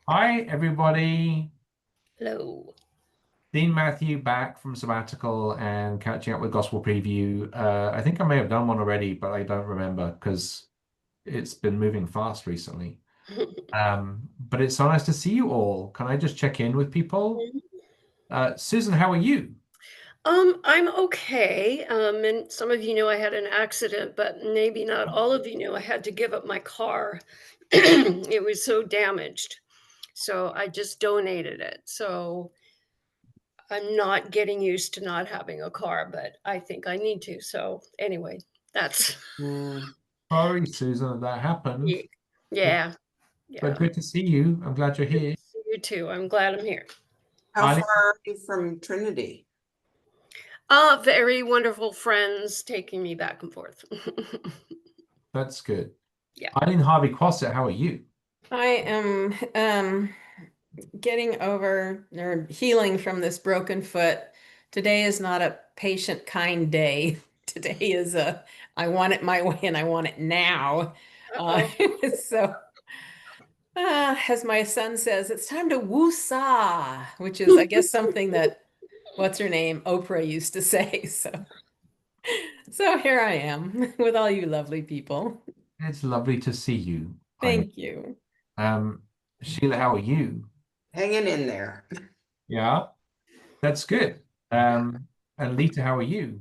Hi, everybody. Hello. Dean Matthew back from sabbatical and catching up with Gospel Preview. I think I may have done one already, but I don't remember because it's been moving fast recently. But it's so nice to see you all. Can I just check in with people? Susan, how are you? I'm okay. And some of you know I had an accident, but maybe not all of you know I had to give up my car. It was so damaged. So I just donated it. So I'm not getting used to not having a car, but I think I need to. So anyway, that's Sorry, Susan, that happened. yeah, But, yeah. but Yeah. good to see you. I'm glad you're Good here. to see you too. I'm glad I'm here. How Eileen, far are you from Trinity? Very wonderful friends taking me back and forth. that's good. Yeah. Eileen Harvey-Qualset, how are you? I am getting over or healing from this broken foot. Today is not a patient kind day. Today is a I want it my way and I want it now. Uh, Uh-oh. so as my son says, it's time to woosah, which is I guess something that what's her name? Oprah used to say. So here I am with all you lovely people. It's lovely to see you, Eileen. Thank you. Um, Sheila, how are you? Hanging in there. Yeah, that's good. And Leta, how are you?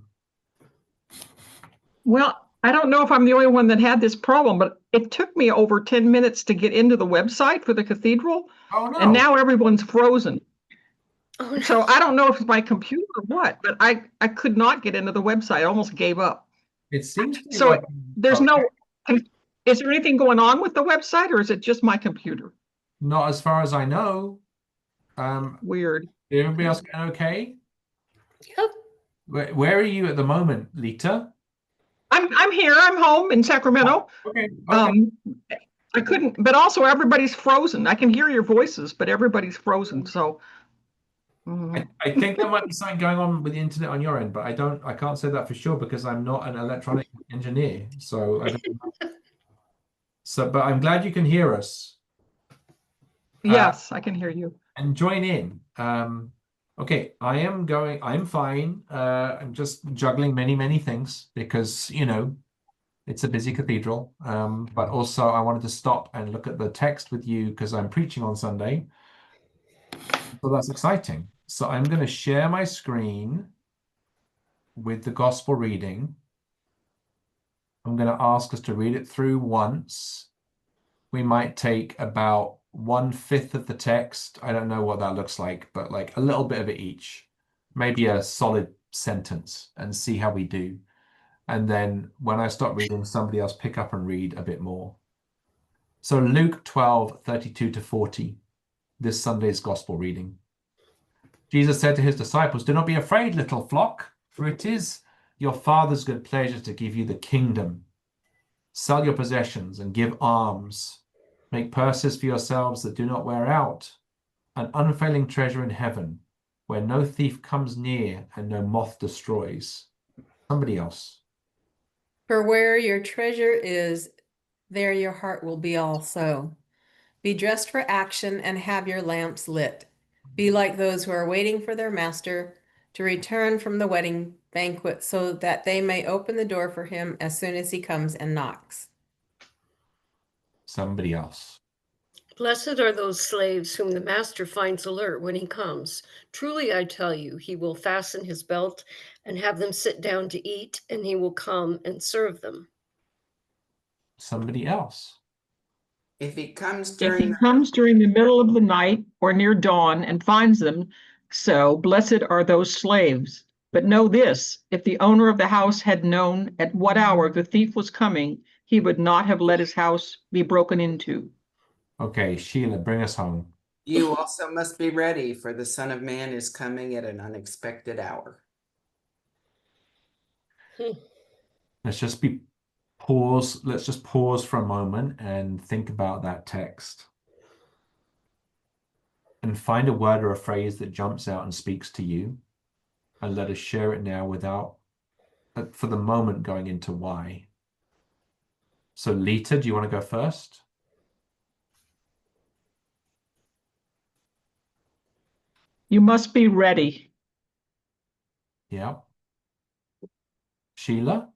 Well, I don't know if I'm the only one that had this problem, but it took me over 10 minutes to get into the website for the cathedral, Oh and no, now everyone's frozen. Oh no. So I don't know if it's my computer or what, but I could not get into the website. I almost gave up. it seems to be So working there's okay. no, is there anything going on with the website or is it just my computer? Not as far as I know. Weird. Is everybody else going okay? Yep. Where are you at the moment, Leta? I'm here. I'm home in Oh, Sacramento. okay, okay. Um, I couldn't, but also everybody's frozen. I can hear your voices, but everybody's frozen. So I think there might be something going on with the internet on your end, but I can't say that for sure because I'm not an electronic engineer. So I don't know. So, but I'm glad you can hear us. Uh, yes, I can hear you. and join in. Okay, I'm fine. I'm just juggling many things because, it's a busy cathedral. But also I wanted to stop and look at the text with you because I'm preaching on Sunday. So that's exciting. So I'm going to share my screen with the gospel reading. I'm going to ask us to read it through once. We might take about 1/5 of the text. I don't know what that looks like, but like a little bit of it each, maybe a solid sentence, and see how we do. And then when I stop reading, somebody else pick up and read a bit more. So Luke 12:32 to 40, this Sunday's gospel reading. Jesus said to his disciples, "Do not be afraid, little flock, for it is your Father's good pleasure to give you the kingdom. Sell your possessions and give alms. Make purses for yourselves that do not wear out, an unfailing treasure in heaven, where no thief comes near and no moth destroys." Somebody else. For where your treasure is, there your heart will be also. Be dressed for action and have your lamps lit. Be like those who are waiting for their master to return from the wedding banquet so that they may open the door for him as soon as he comes and knocks. Somebody else. Blessed are those slaves whom the master finds alert when he comes. Truly, I tell you, he will fasten his belt and have them sit down to eat, and he will come and serve them. Somebody else. If he comes If during he comes during the middle of the night or near dawn and finds them so, blessed are those slaves. But know this, if the owner of the house had known at what hour the thief was coming, he would not have let his house be broken into. Okay, Sheila, bring us home. you also must be ready, for the Son of Man is coming at an unexpected hour. Let's just be pause. Let's just pause for a moment and think about that text and find a word or a phrase that jumps out and speaks to you. And let us share it now without, for the moment, going into why. So, Leta, do you want to go first? You must be ready. Yeah. Sheila?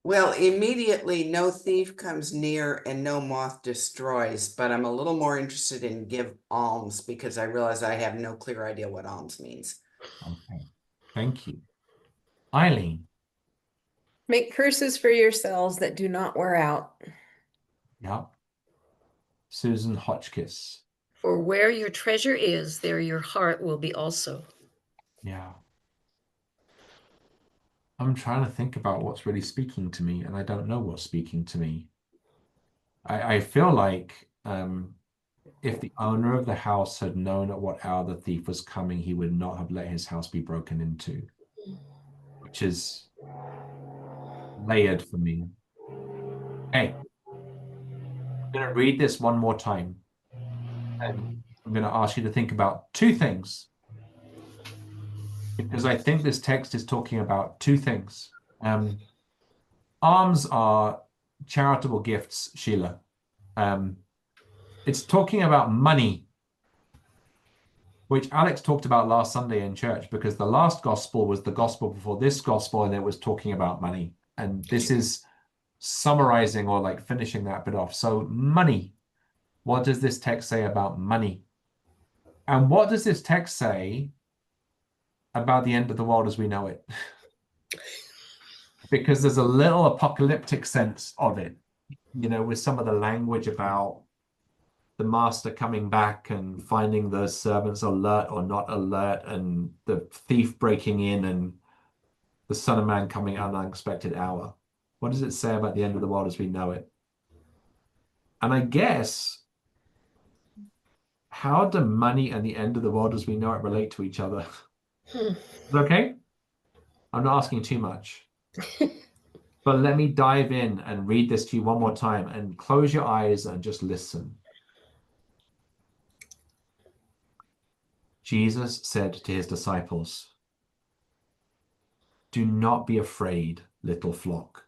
Well, immediately no thief comes near and no moth destroys, but I'm a little more interested in give alms because I realize I have no clear idea what alms means. Okay. Thank you. Eileen? Make purses for yourselves that do not wear out. Yeah. Susan Hotchkiss? For where your treasure is, there your heart will be also. Yeah. I'm trying to think about what's really speaking to me, and I don't know what's speaking to me. I feel like if the owner of the house had known at what hour the thief was coming, he would not have let his house be broken into, which is layered for me. Hey, I'm going to read this one more time, and I'm going to ask you to think about two things, because I think this text is talking about two things. Alms are charitable gifts, Sheila. It's talking about money, which Alex talked about last Sunday in church, because the last gospel was the gospel before this gospel, and it was talking about money. And this is summarizing or like finishing that bit off. So money, what does this text say about money? And what does this text say about the end of the world as we know it? Because there's a little apocalyptic sense of it, you know, with some of the language about the master coming back and finding the servants alert or not alert, and the thief breaking in, and the Son of Man coming at an unexpected hour. What does it say about the end of the world as we know it? And I guess, how do money and the end of the world as we know it relate to each other? Is it okay? I'm not asking too much. But let me dive in and read this to you one more time, and close your eyes and just listen. Jesus said to his disciples, "Do not be afraid, little flock,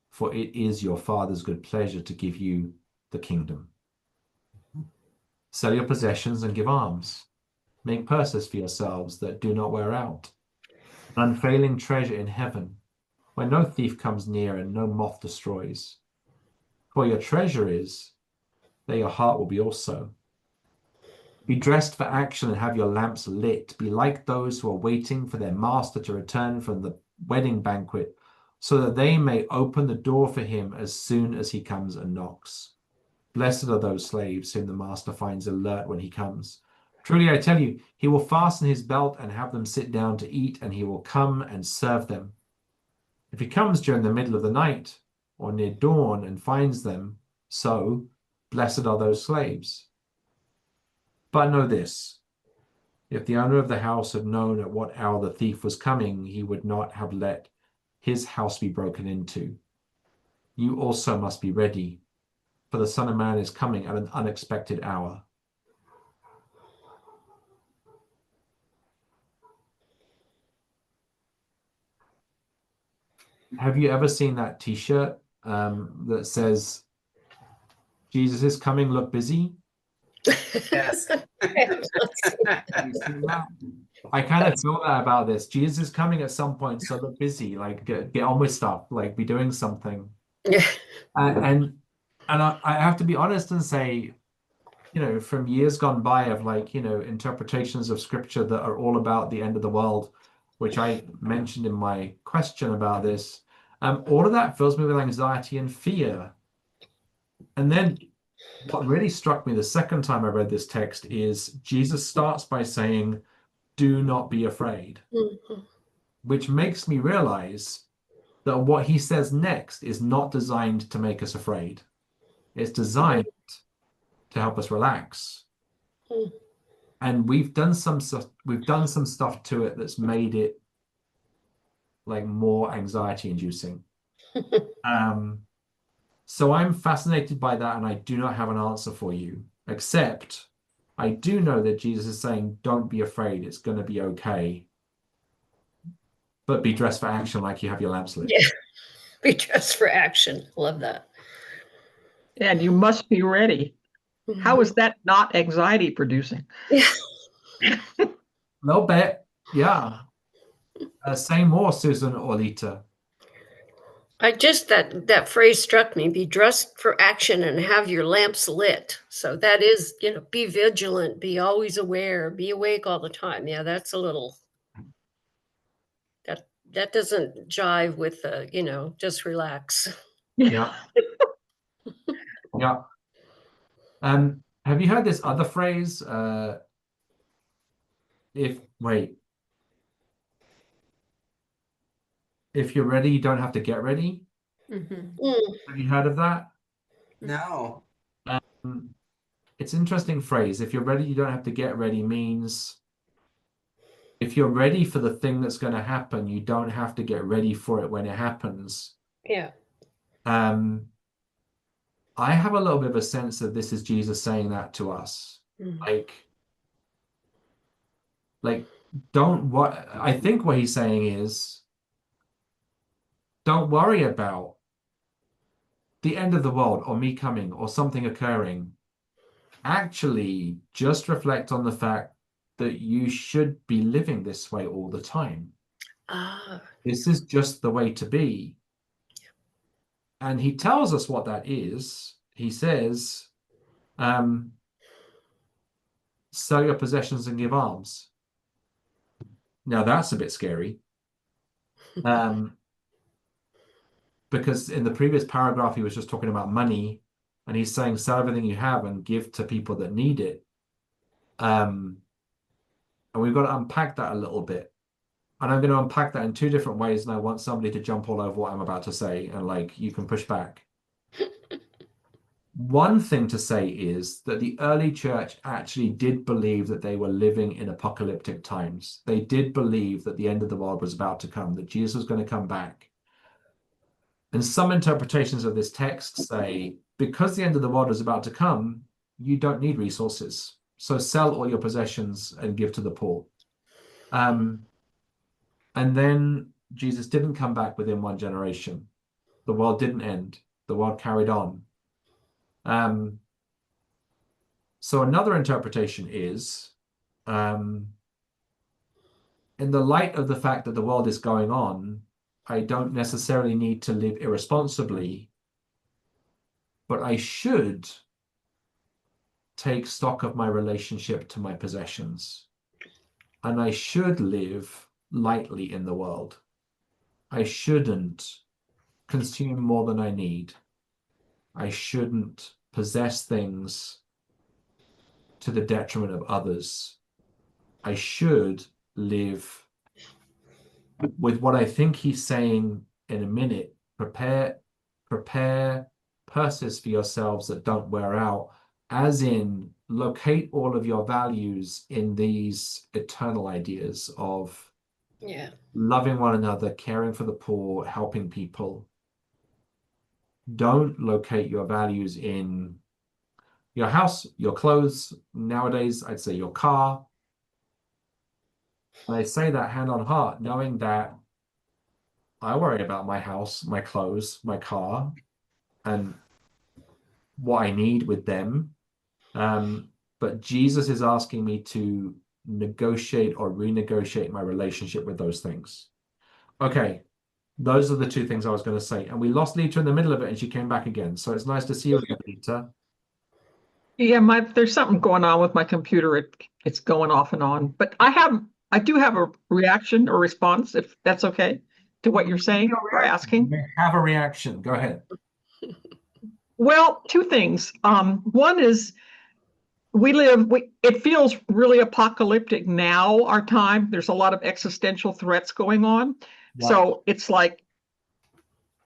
for it is your Father's good pleasure to give you the kingdom. Sell your possessions and give alms. Make purses for yourselves that do not wear out, an unfailing treasure in heaven, where no thief comes near and no moth destroys. For your treasure is, there your heart will be also. Be dressed for action and have your lamps lit. Be like those who are waiting for their master to return from the wedding banquet, so that they may open the door for him as soon as he comes and knocks. Blessed are those slaves whom the master finds alert when he comes. Truly I tell you, he will fasten his belt and have them sit down to eat, and he will come and serve them. If he comes during the middle of the night or near dawn and finds them so, blessed are those slaves. But know this, if the owner of the house had known at what hour the thief was coming, he would not have let his house be broken into. You also must be ready, for the Son of Man is coming at an unexpected hour." Have you ever seen that t-shirt that says, "Jesus is coming, look busy"? Yes. Have you seen that? I kind of feel that about this. Jesus is coming at some point, so look busy, like get on with stuff, like be doing something. Yeah. And I have to be honest and say, you know, from years gone by of like, you know, interpretations of scripture that are all about the end of the world, which I mentioned in my question about this, all of that fills me with anxiety and fear. And then what really struck me the second time I read this text is Jesus starts by saying, "Do not be afraid," which makes me realize that what he says next is not designed to make us afraid. It's designed to help us relax. And we've done some stuff to it that's made it like more anxiety inducing. So I'm fascinated by that, and I do not have an answer for you, except I do know that Jesus is saying, don't be afraid, it's going to be okay. But be dressed for action like you have your lamps lit. Yeah. Be dressed for action. Love that. And you must be ready. How is that not anxiety producing? Yeah. little bit. Yeah. Say more, Susan or Leta. I just that phrase struck me, be dressed for action and have your lamps lit. So that is, be vigilant, be always aware, be awake all the time. Yeah, that's a little that doesn't jive with just relax. Yeah. Yeah. Have you heard this other phrase? If you're ready, you don't have to get ready. Mhm. Have you heard of that? No. It's an interesting phrase. If you're ready, you don't have to get ready means if you're ready for the thing that's going to happen, you don't have to get ready for it when it happens. Yeah. I have a little bit of a sense that this is Jesus saying that to us. Like, I think what he's saying is, don't worry about the end of the world or me coming or something occurring. Actually, just reflect on the fact that you should be living this way all the time. This is just the way to be. And he tells us what that is. He says, sell your possessions and give alms. Now that's a bit scary. Because in the previous paragraph, he was just talking about money, and he's saying, sell everything you have and give to people that need it. And we've got to unpack that a little bit. And I'm going to unpack that in two different ways, and I want somebody to jump all over what I'm about to say, and you can push back. One thing to say is that the early church actually did believe that they were living in apocalyptic times. They did believe that the end of the world was about to come, that Jesus was going to come back. And some interpretations of this text say, because the end of the world is about to come, you don't need resources. So sell all your possessions and give to the poor. And then Jesus didn't come back within one generation. The world didn't end. The world carried on. So another interpretation is, in the light of the fact that the world is going on, I don't necessarily need to live irresponsibly, but I should take stock of my relationship to my possessions. And I should live lightly in the world. I shouldn't consume more than I need. I shouldn't possess things to the detriment of others. I should live with what I think he's saying in a minute. Prepare purses for yourselves that don't wear out, as in locate all of your values in these eternal ideas of loving one another, caring for the poor, helping people. Don't locate your values in your house, your clothes. Nowadays, I'd say your car. And I say that hand on heart, knowing that I worry about my house, my clothes, my car, and what I need with them. But Jesus is asking me to negotiate or renegotiate my relationship with those things. Okay, those are the two things I was going to say. And we lost Leta in the middle of it, and she came back again. So it's nice to see you again, Leta. Yeah, there's something going on with my computer. It's going off and on. But I do have a reaction or response, if that's okay, to what you're saying or asking. Have a reaction. Go ahead. Well, two things. One is it feels really apocalyptic now, our time. There's a lot of existential threats going on. Yeah. So it's like,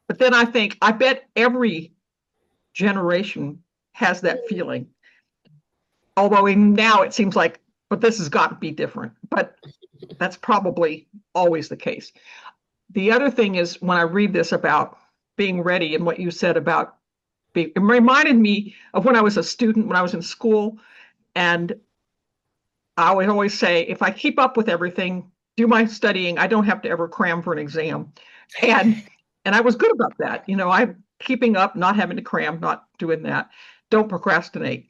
but then I think, I bet every generation has that feeling. Although now it seems like, but this has got to be different. But that's probably always the case. The other thing is, when I read this about being ready and what you said about it reminded me of when I was a student, when I was in school, and I would always say, if I keep up with everything, do my studying, I don't have to ever cram for an exam. And I was good about that. I'm keeping up, not having to cram, not doing that. Don't procrastinate.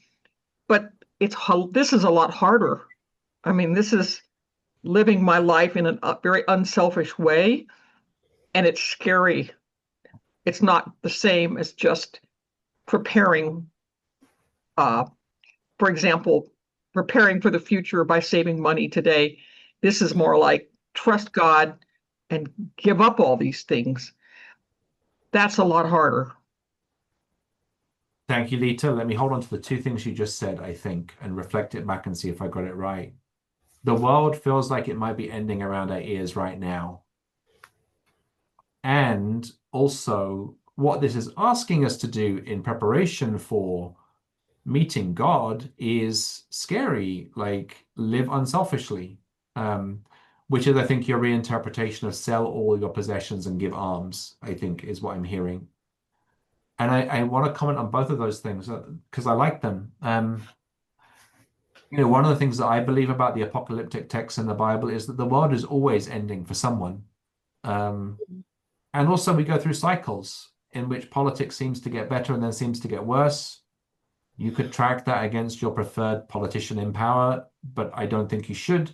but this is a lot harder. I mean, this is living my life in a very unselfish way, and it's scary. It's not the same as just preparing, for example, preparing for the future by saving money today. This is more like trust God and give up all these things. That's a lot harder. Thank you, Leta. Let me hold on to the two things you just said, I think, and reflect it back and see if I got it right. The world feels like it might be ending around our ears right now. And also, what this is asking us to do in preparation for meeting God is scary, like live unselfishly, which is, I think, your reinterpretation of sell all your possessions and give alms, I think, is what I'm hearing. And I want to comment on both of those things because I like them. You know, one of the things that I believe about the apocalyptic texts in the Bible is that the world is always ending for someone. And also we go through cycles in which politics seems to get better and then seems to get worse. You could track that against your preferred politician in power, but I don't think you should.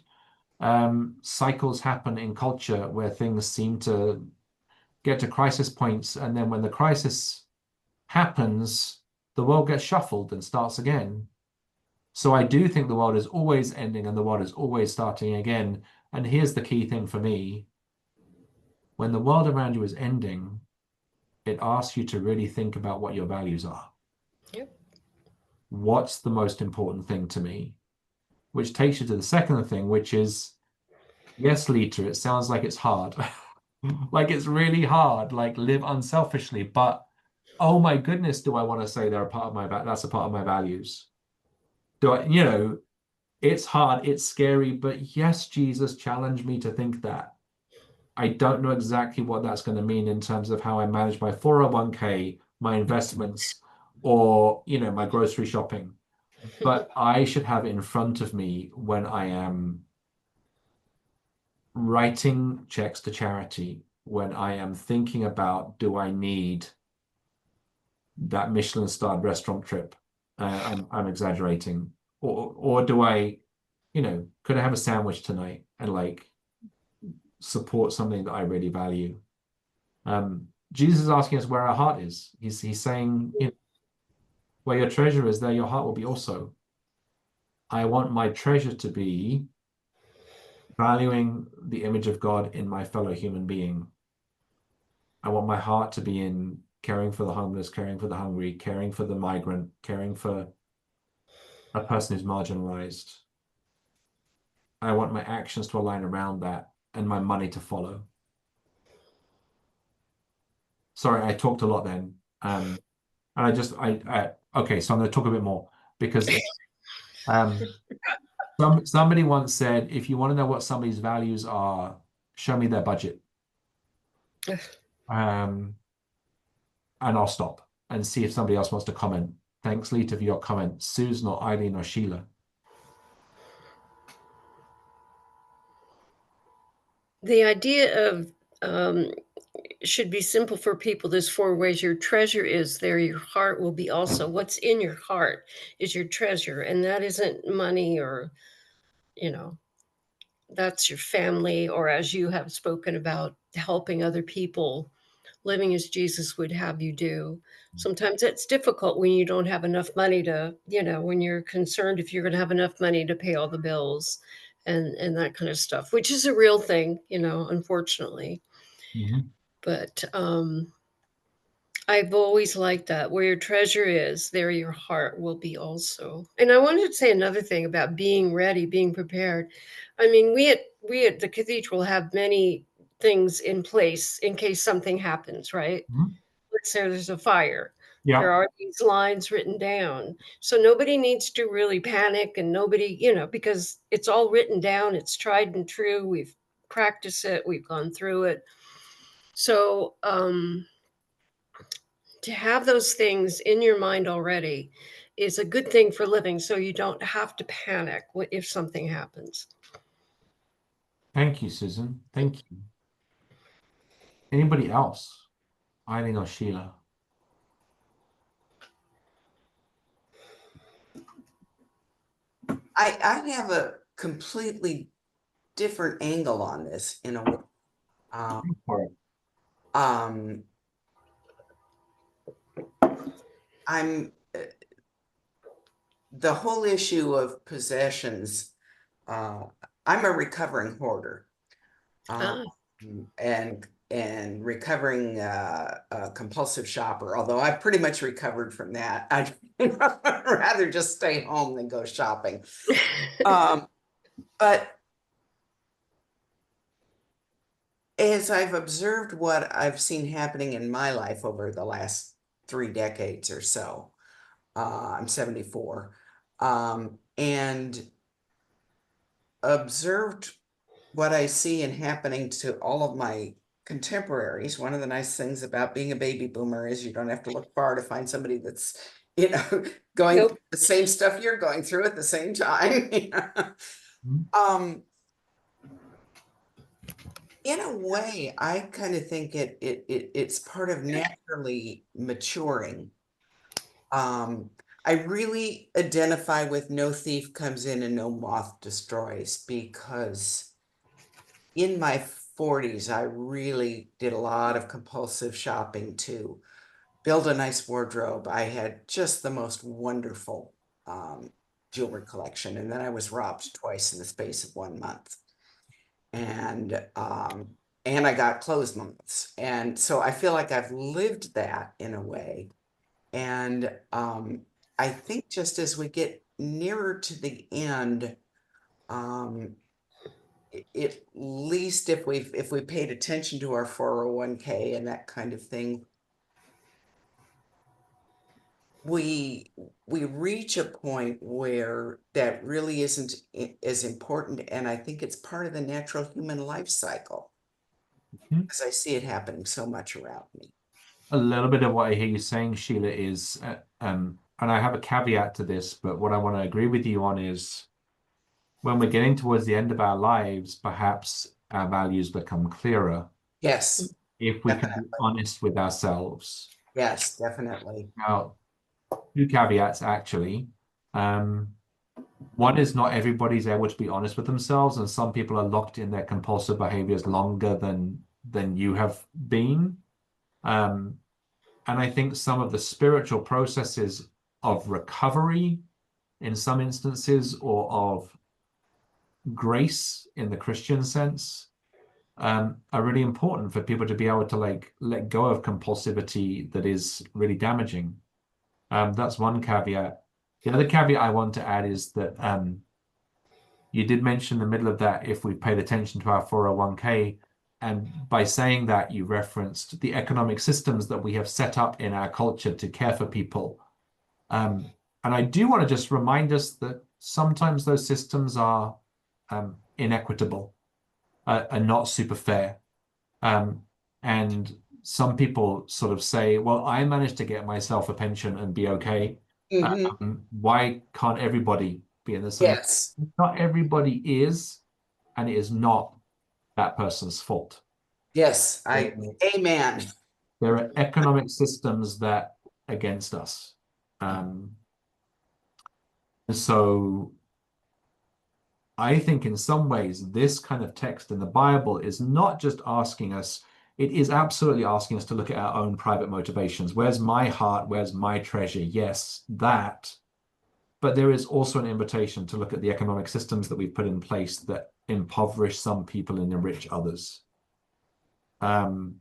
Cycles happen in culture where things seem to get to crisis points, and then when the crisis happens, the world gets shuffled and starts again. So I do think the world is always ending and the world is always starting again. And here's the key thing for me. When the world around you is ending, it asks you to really think about what your values are. Yep. What's the most important thing to me? Which takes you to the second thing, which is, yes, Leta, it sounds like it's hard. Like it's really hard, like live unselfishly, but oh my goodness, do I want to say they're a part of my that's a part of my values? Do I, you know, it's hard, it's scary, but yes, Jesus challenged me to think that. I don't know exactly what that's going to mean in terms of how I manage my 401k, my investments, or, you know, my grocery shopping. But I should have it in front of me when I am writing checks to charity, when I am thinking about, do I need that Michelin-starred restaurant trip? I'm exaggerating. Or do I, you know, could I have a sandwich tonight and like support something that I really value? Jesus is asking us where our heart is. He's saying, you know, where your treasure is, there your heart will be also. I want my treasure to be valuing the image of God in my fellow human being. I want my heart to be in caring for the homeless, caring for the hungry, caring for the migrant, caring for a person who's marginalized. I want my actions to align around that and my money to follow. Sorry, I talked a lot then. And okay, so I'm going to talk a bit more because somebody once said, if you want to know what somebody's values are, show me their budget. And I'll stop and see if somebody else wants to comment. Thanks, Leta, for your comment. Susan or Eileen or Sheila. The idea of should be simple for people. There's 4 ways your treasure is, there your heart will be also. What's in your heart is your treasure, and that isn't money or, you know, that's your family, or as you have spoken about, helping other people, living as Jesus would have you do. Sometimes it's difficult when you don't have enough money to, you know, when you're concerned if you're going to have enough money to pay all the bills and that kind of stuff, which is a real thing, you know, unfortunately. But I've always liked that. Where your treasure is, there your heart will be also. And I wanted to say another thing about being ready, being prepared. I mean, we at the cathedral have many things in place in case something happens, right? Let's say there's a fire. Yeah. There are these lines written down. So nobody needs to really panic, and nobody, you know, because it's all written down. It's tried and true. We've practiced it. We've gone through it. So to have those things in your mind already is a good thing for living, so you don't have to panic if something happens. Thank you, Susan. Thank you. Anybody else? Eileen or Sheila? I have a completely different angle on this in a way. Um, I'm the whole issue of possessions. I'm a recovering hoarder, Ah, and recovering compulsive shopper. Although I've pretty much recovered from that. I'd rather just stay home than go shopping. But as I've observed what I've seen happening in my life over the last 3 decades or so, I'm 74, and observed what I see and happening to all of my contemporaries. One of the nice things about being a baby boomer is you don't have to look far to find somebody that's, going Nope. through the same stuff you're going through at the same time. Mhm. In a way, I kind of think it's part of naturally maturing. I really identify with no thief comes in and no moth destroys, because in my 40s, I really did a lot of compulsive shopping to build a nice wardrobe. I had just the most wonderful jewelry collection, and then I was robbed twice in the space of 1 month. And I got closed months. And so I feel like I've lived that in a way. And I think just as we get nearer to the end, at least if we paid attention to our 401k and that kind of thing, we reach a point where that really isn't as important. And I think it's part of the natural human life cycle, Mhm. because I see it happening so much around me. A little bit of what I hear you saying, Sheila, is, and I have a caveat to this, but what I want to agree with you on is when we're getting towards the end of our lives, perhaps our values become clearer Yes, if we can be definitely. honest with ourselves. Yes, definitely. Now, two caveats actually. One is not everybody's able to be honest with themselves, and some people are locked in their compulsive behaviors longer than you have been. And I think some of the spiritual processes of recovery in some instances, or of grace in the Christian sense, are really important for people to be able to like let go of compulsivity that is really damaging. That's one caveat. The other caveat I want to add is that you did mention in the middle of that if we paid attention to our 401k, and by saying that you referenced the economic systems that we have set up in our culture to care for people. And I do want to just remind us that sometimes those systems are inequitable and not super fair. And some people sort of say, well, I managed to get myself a pension and be okay. Why can't everybody be in the same? Yes, Not everybody is, and it is not that person's fault. yes, amen. There are economic systems that are against us. So I think in some ways, this kind of text in the Bible is not just asking us, it is absolutely asking us to look at our own private motivations. Where's my heart? Where's my treasure? Yes, that. But there is also an invitation to look at the economic systems that we've put in place that impoverish some people and enrich others. And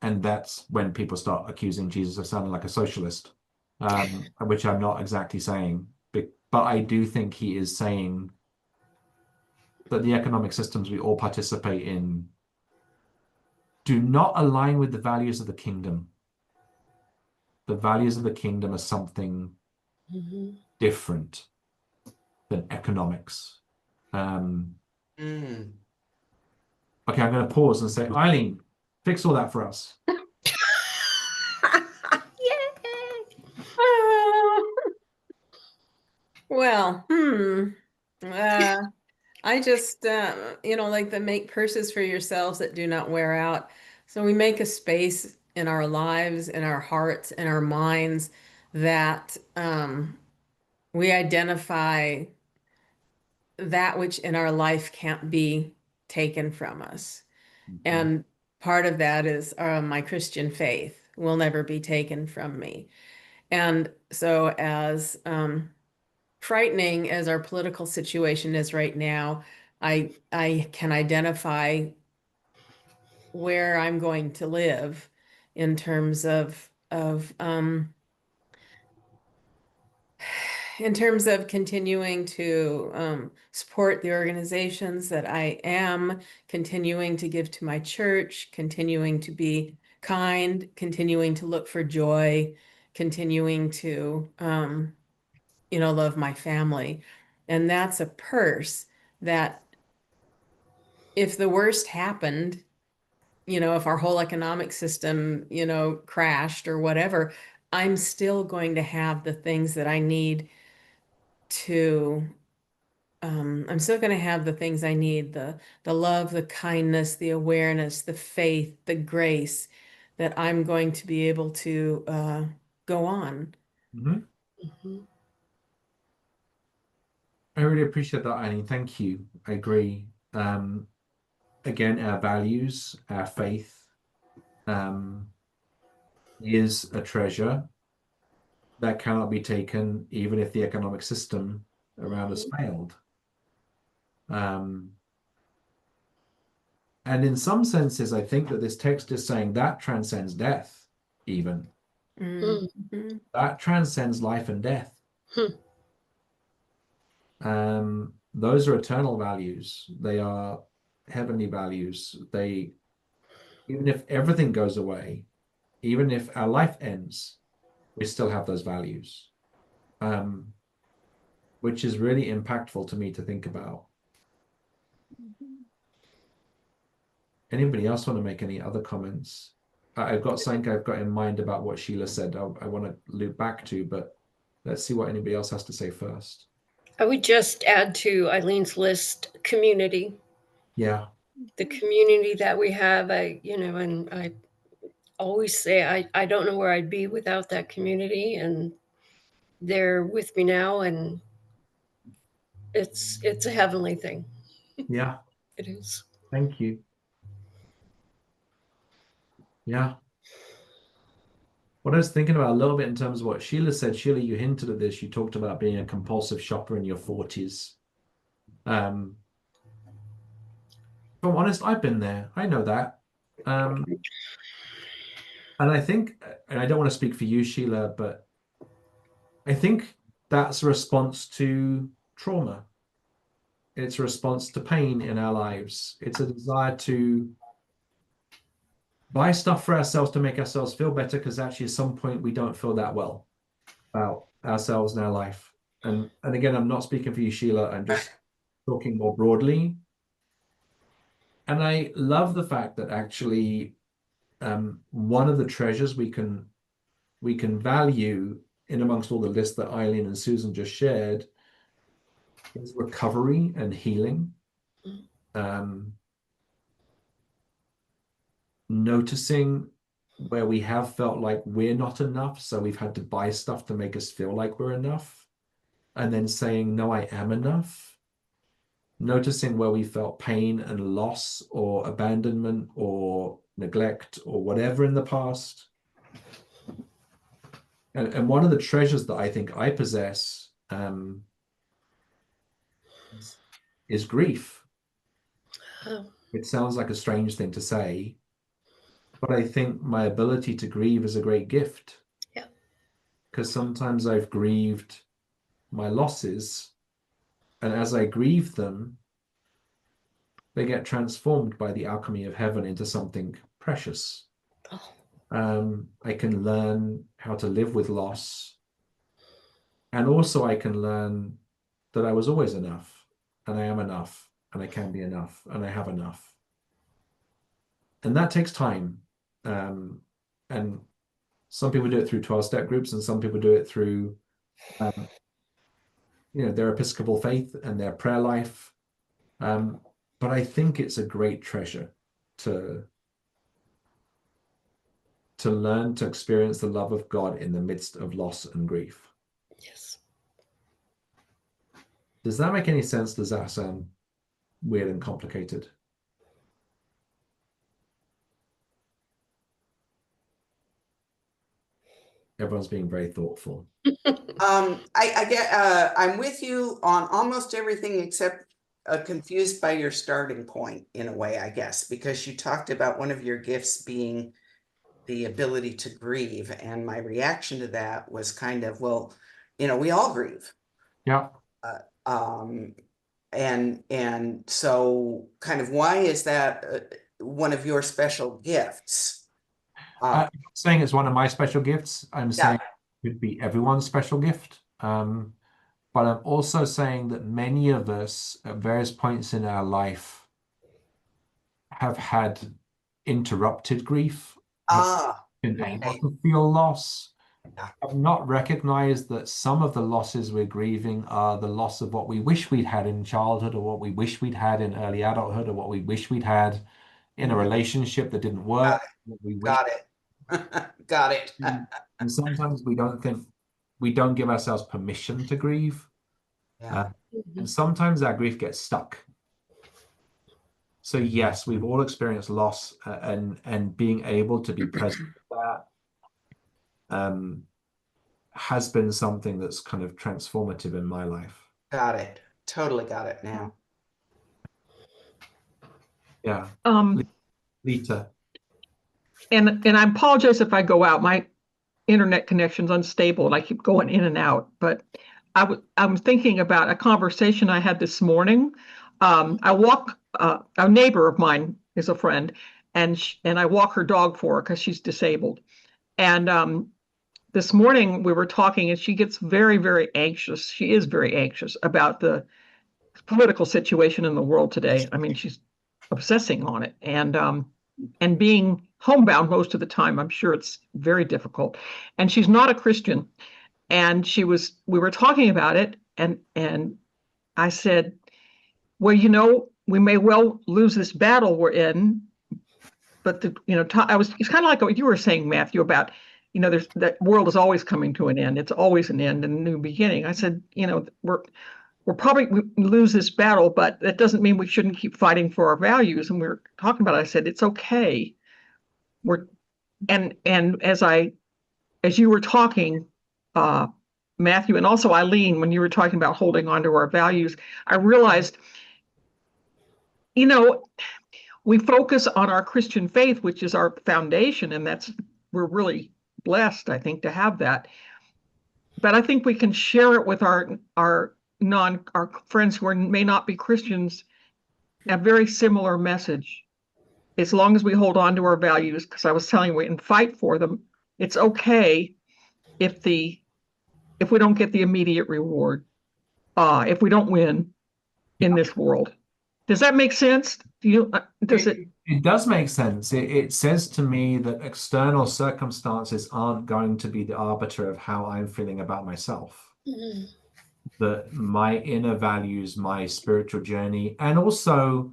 that's when people start accusing Jesus of sounding like a socialist, which I'm not exactly saying. But I do think he is saying that the economic systems we all participate in do not align with the values of the kingdom. The values of the kingdom are something different than economics. Okay, I'm going to pause and say, Eileen, fix all that for us. Yay! Well, I just, like the make purses for yourselves that do not wear out. So we make a space in our lives, in our hearts, in our minds that we identify that which in our life can't be taken from us. Mhm. And part of that is my Christian faith will never be taken from me. And so as frightening as our political situation is right now, I can identify where I'm going to live in terms of continuing to support the organizations that I am, continuing to give to my church, continuing to be kind, continuing to look for joy, continuing to love my family. And that's a purse that if the worst happened, if our whole economic system, crashed or whatever, I'm still going to have the things that I need I'm still going to have the things I need, the love, the kindness, the awareness, the faith, the grace that I'm going to be able to go on. Mhm. Mhm. I really appreciate that, Eileen. Thank you. I agree. Again, our values, our faith, is a treasure that cannot be taken, even if the economic system around us failed. And in some senses, I think that this text is saying that transcends death, even. Mm-hmm. That transcends life and death. Hmm. Those are eternal values. They are heavenly values. Even if everything goes away, even if our life ends, we still have those values, which is really impactful to me to think about. Anybody else want to make any other comments? I've got something I've got in mind about what Sheila said I want to loop back to, but let's see what anybody else has to say first. I would just add to Eileen's list community. Yeah. The community that we have, and I always say I don't know where I'd be without that community, and they're with me now, and it's a heavenly thing. Yeah. It is. Thank you. Yeah. What I was thinking about a little bit in terms of what Sheila said, Sheila, you hinted at this. You talked about being a compulsive shopper in your 40s. If I'm honest, I've been there. I know that. And I think, and I don't want to speak for you, Sheila, but I think that's a response to trauma. It's a response to pain in our lives. It's a desire to buy stuff for ourselves to make ourselves feel better, because actually at some point we don't feel that well about ourselves in our life. And again, I'm not speaking for you, Sheila. I'm just talking more broadly. And I love the fact that actually one of the treasures we can value in amongst all the lists that Eileen and Susan just shared is recovery and healing. Noticing where we have felt like we're not enough, so we've had to buy stuff to make us feel like we're enough, and then saying, no, I am enough. Noticing where we felt pain and loss or abandonment or neglect or whatever in the past. And one of the treasures that I think I possess is grief. Oh. It sounds like a strange thing to say, but I think my ability to grieve is a great gift. Yeah. Because sometimes I've grieved my losses, and as I grieve them, they get transformed by the alchemy of heaven into something precious. Oh. I can learn how to live with loss, and also I can learn that I was always enough, and I am enough, and I can be enough, and I have enough. And that takes time. And some people do it through 12-step groups, and some people do it through their Episcopal faith and their prayer life. But I think it's a great treasure to learn to experience the love of God in the midst of loss and grief. Yes. Does that make any sense? Does that sound weird and complicated? Everyone's being very thoughtful. I get, I'm with you on almost everything except confused by your starting point in a way, I guess, because you talked about one of your gifts being the ability to grieve. And my reaction to that was kind of, well, we all grieve. Yeah. And so kind of why is that one of your special gifts? I'm not saying it's one of my special gifts. I'm Yeah. saying it could be everyone's special gift. But I'm also saying that many of us at various points in our life have had interrupted grief, have been able Okay. to feel loss. Yeah. I've not recognized that some of the losses we're grieving are the loss of what we wish we'd had in childhood, or what we wish we'd had in early adulthood, or what we wish we'd had in a relationship that didn't work. What we wish. Got it. Got it. And sometimes we don't give ourselves permission to grieve. Yeah. And sometimes our grief gets stuck. So yes, we've all experienced loss, and being able to be present with that has been something that's kind of transformative in my life. Got it. Totally got it now. Yeah. Leta. And I apologize if I go out. My internet connection's unstable and I keep going in and out. But I'm thinking about a conversation I had this morning. I walk, a neighbor of mine is a friend, and I walk her dog for her because she's disabled. And this morning we were talking, and she gets very, very anxious. She is very anxious about the political situation in the world today. I mean, she's obsessing on it, and being homebound most of the time, I'm sure it's very difficult. And she's not a Christian. And we were talking about it, and I said, well, we may well lose this battle we're in, but it's kind of like what you were saying, Matthew, about, there's that world is always coming to an end. It's always an end and a new beginning. I said, we lose this battle, but that doesn't mean we shouldn't keep fighting for our values. And we were talking about it. I said, it's okay. And as you were talking, Matthew, and also Eileen, when you were talking about holding on to our values, I realized, we focus on our Christian faith, which is our foundation, and we're really blessed, I think, to have that. But I think we can share it with our friends who may not be Christians, a very similar message. As long as we hold on to our values, because I was telling you, and fight for them, it's okay if we don't get the immediate reward, if we don't win in this world. Does that make sense? It does make sense. It says to me that external circumstances aren't going to be the arbiter of how I'm feeling about myself. Mm-hmm. That my inner values, my spiritual journey, and also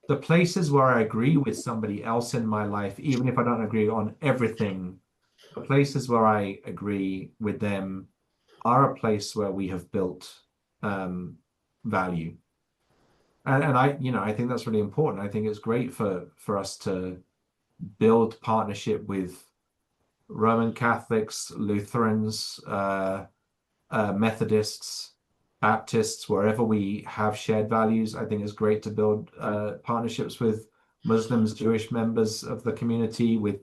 the places where I agree with somebody else in my life, even if I don't agree on everything, the places where I agree with them are a place where we have built value. And I think that's really important. I think it's great for us to build partnership with Roman Catholics, Lutherans, Methodists, Baptists, wherever we have shared values. I think it's great to build partnerships with Muslims, Jewish members of the community, with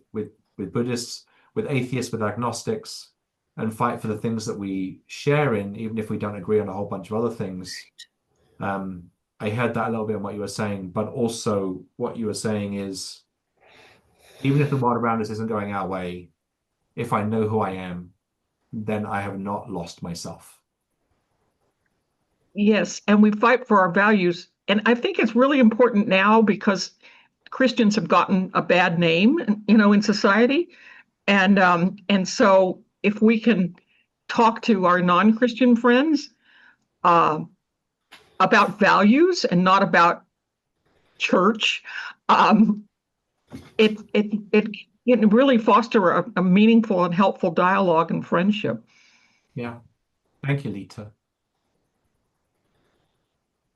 Buddhists, with atheists, with agnostics, and fight for the things that we share in, even if we don't agree on a whole bunch of other things. I heard that a little bit in what you were saying, but also what you were saying is, even if the world around us isn't going our way, if I know who I am, then I have not lost myself. Yes, and we fight for our values. And I think it's really important now because Christians have gotten a bad name, in society. And so if we can talk to our non-Christian friends about values and not about church, it really foster a meaningful and helpful dialogue and friendship. Yeah. Thank you, Leta.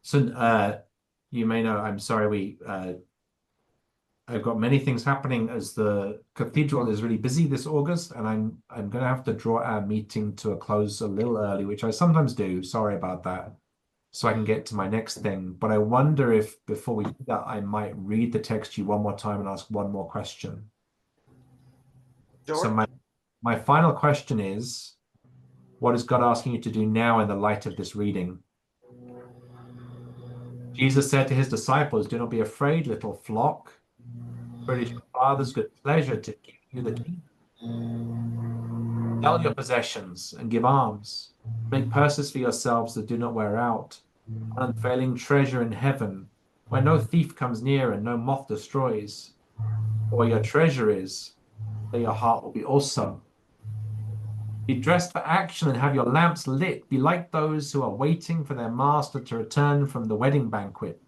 So, you may know, I'm sorry, I've got many things happening as the cathedral is really busy this August, and I'm going to have to draw our meeting to a close a little early, which I sometimes do. Sorry about that. So I can get to my next thing. But I wonder if before we do that, I might read the text to you one more time and ask one more question. So Sure. my final question is, what is God asking you to do now in the light of this reading? Jesus said to his disciples, "Do not be afraid, little flock, for it is your Father's good pleasure to give you the kingdom. Sell your possessions and give alms. Make purses for yourselves that do not wear out, an unfailing treasure in heaven, where no thief comes near and no moth destroys. For where your treasure is, there your heart will be also. Be dressed for action and have your lamps lit. Be like those who are waiting for their master to return from the wedding banquet,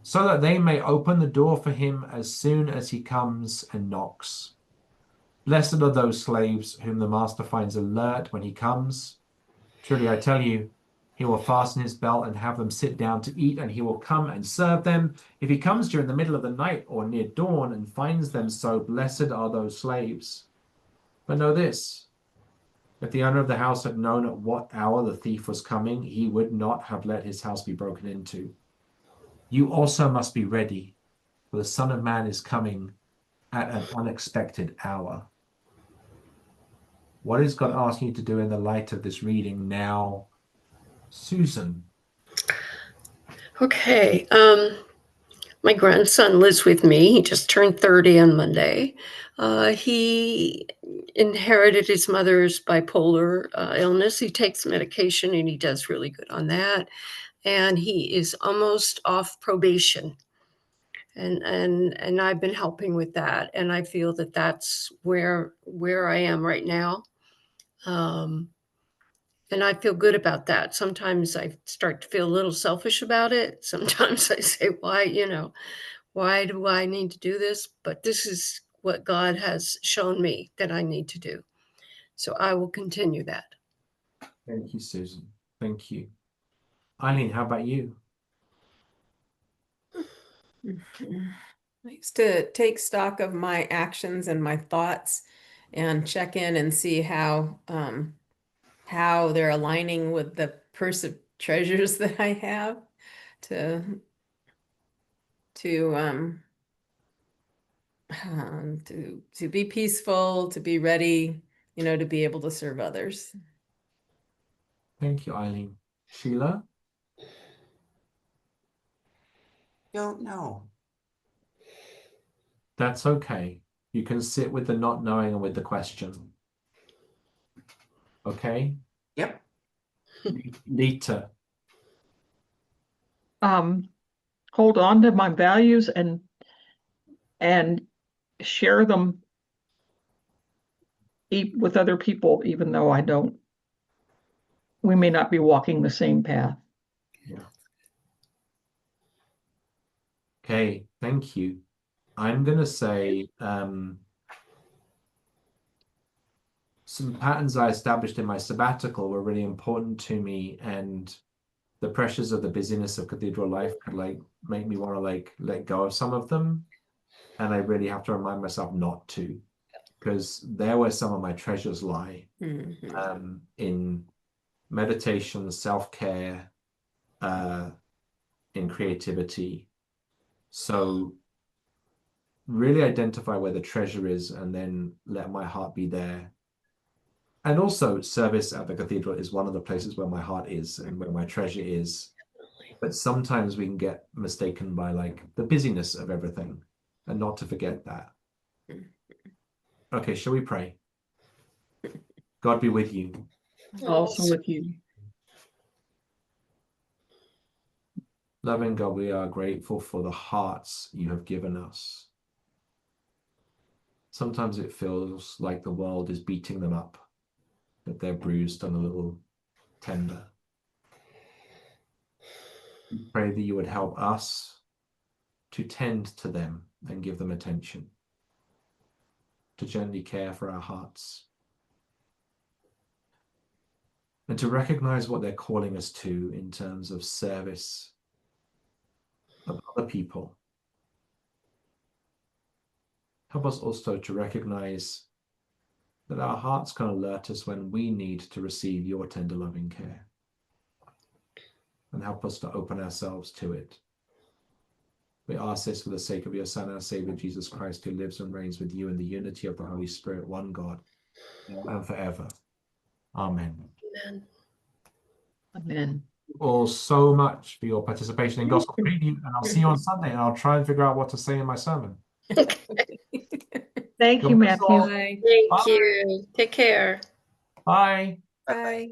so that they may open the door for him as soon as he comes and knocks. Blessed are those slaves whom the master finds alert when he comes. Truly, I tell you, he will fasten his belt and have them sit down to eat, and he will come and serve them. If he comes during the middle of the night or near dawn and finds them so, blessed are those slaves. But know this, if the owner of the house had known at what hour the thief was coming, he would not have let his house be broken into. You also must be ready, for the Son of Man is coming at an unexpected hour." What is God asking you to do in the light of this reading now, Susan? Okay. My grandson lives with me. He just turned 30 on Monday. He inherited his mother's bipolar illness. He takes medication and he does really good on that. And he is almost off probation. And I've been helping with that. And I feel that that's where I am right now. And I feel good about that. Sometimes I start to feel a little selfish about it. Sometimes I say, why do I need to do this? But this is what God has shown me that I need to do. So I will continue that. Thank you, Susan. Thank you. Eileen, how about you? I used to take stock of my actions and my thoughts and check in and see how they're aligning with the purse of treasures that I have to be peaceful, to be ready, to be able to serve others. Thank you, Eileen. Sheila? Don't know. That's okay. You can sit with the not knowing and with the question. Okay? Yep. Leta. Hold on to my values and share them with other people, even though we may not be walking the same path. Yeah. Okay, thank you. I'm going to say some patterns I established in my sabbatical were really important to me, and the pressures of the busyness of cathedral life could make me want to let go of some of them. And I really have to remind myself not to, because there where some of my treasures lie, in meditation, self-care, in creativity. So really identify where the treasure is and then let my heart be there. And also service at the cathedral is one of the places where my heart is and where my treasure is. But sometimes we can get mistaken by the busyness of everything, and not to forget that. Okay, shall we pray? God be with you. Also with you. Loving God, we are grateful for the hearts you have given us. Sometimes it feels like the world is beating them up, that they're bruised and a little tender. We pray that you would help us to tend to them and give them attention, to gently care for our hearts, and to recognize what they're calling us to in terms of service other people. Help us also to recognize that our hearts can alert us when we need to receive your tender loving care. And help us to open ourselves to it. We ask this for the sake of your Son, our Savior, Jesus Christ, who lives and reigns with you in the unity of the Holy Spirit, one God, and forever. Amen. Amen. Amen. Thank you all so much for your participation in Gospel Preview, and I'll see you on Sunday, and I'll try and figure out what to say in my sermon. Thank you, God bless Matthew. all. Bye. Thank Bye. you. Take care. Bye. Bye-bye. Bye.